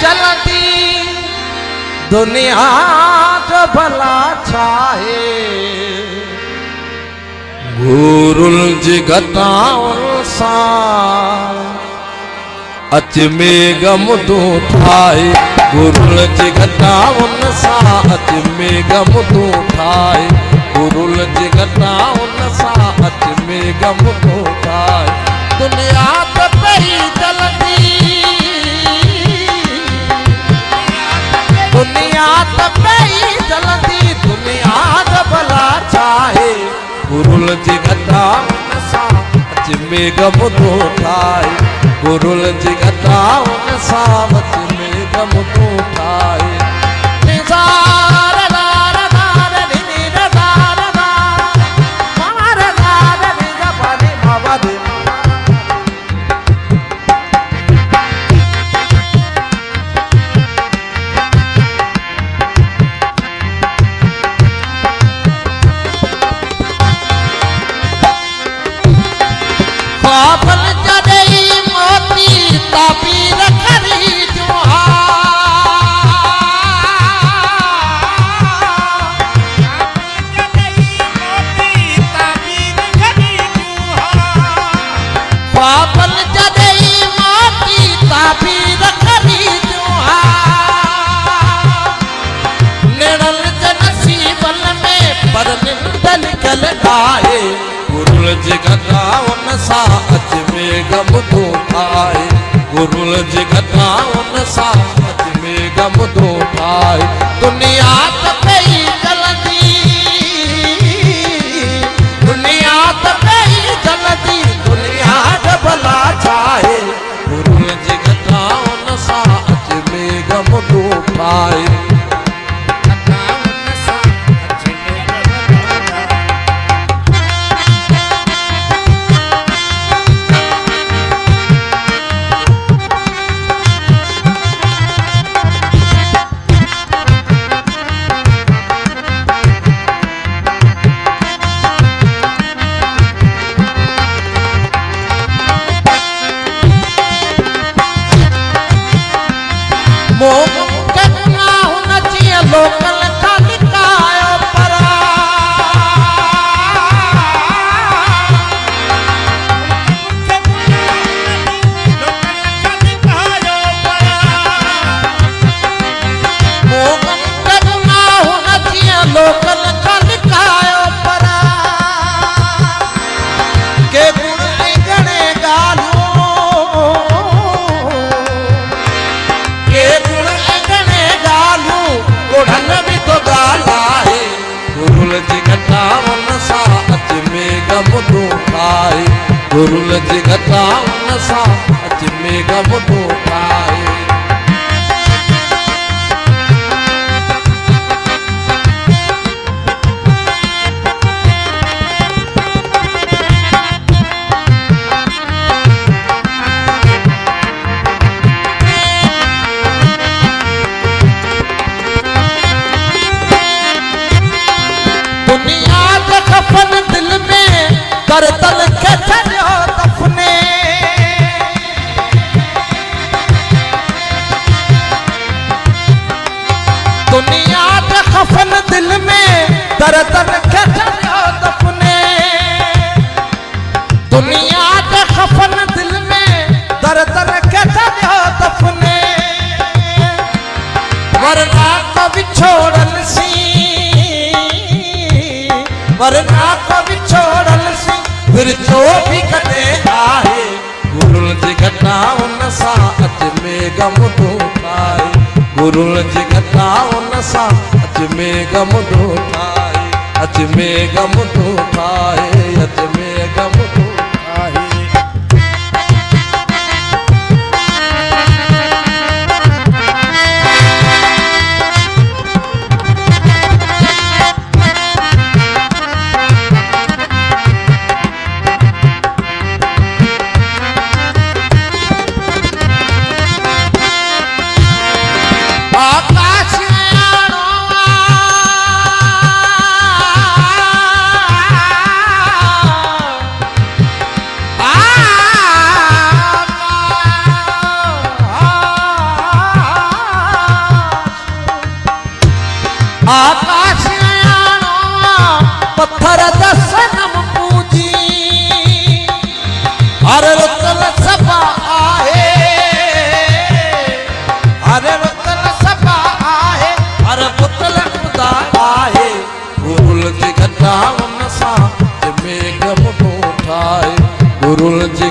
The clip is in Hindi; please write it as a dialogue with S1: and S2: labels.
S1: चलती दुनिया जो भला छाहे गुरुल जिगताउन सा अच में गम तू ठाए गुरुल जिगताउन सा अच में गम तू ठाए गुरुल जिगताउन सा अच में गम तू ठाए दुनिया तो पई चलती दुनिया तो पई चलती दुनिया जो भला चाहे गुरुल जिगताउन सा अच में गम तू ठाए गुरुल जिगताउन सा अच में गम तू ठाए पापन जदई मोती ताबीर खरीदो पापन जदई मोती ताबीर खरीदो निरल नसीबन में पर निंदन कल आए गुरुल जिगताउन सा अच में गम तू ठाए गुरुल जिगताउन सा अच में गम तू ठाए दुनिया तो पई चलती दुनिया तो पई चलती दुनिया जो भला चाहे गुरुल जिगताउन सा अच में गम तू ठाए लोकल का निकायो परा मोगन करना होना चाहिए लोकल का निकायो परा के गुण गणे गालो के गुण गणे गालो ओढ़न भी तो गाला है गुरुल जिगताउन सा अच में गम तू ठाए गुरुल जिगताउन सा अच में गम तू ठाए दुनिया के खफन दिल में करतल के चलो दफने दुनिया के खफन दिल में करतल के चलो दफने दुनिया के खफन दिल में करतल के चलो दफने वरना को बिछोड़ल सी वरना को बिछोड़ल सी फिर जो भी कटे आए गुरुल जिगताउन सा अच में गम तू ठाए गुरुल जिगताउन सा अच में गम तू ठाए अच में गम तू ठाए अच में गम तू ठाए आकाश आकाश आयाणो पत्थर दसनम पूजी अरे रुतल सभा आहे अरे रुतल सभा आहे अरे पुतल खुदा आहे गुरुल जी घटा उन सां मेघ मुठो ठाहे गुरुल जी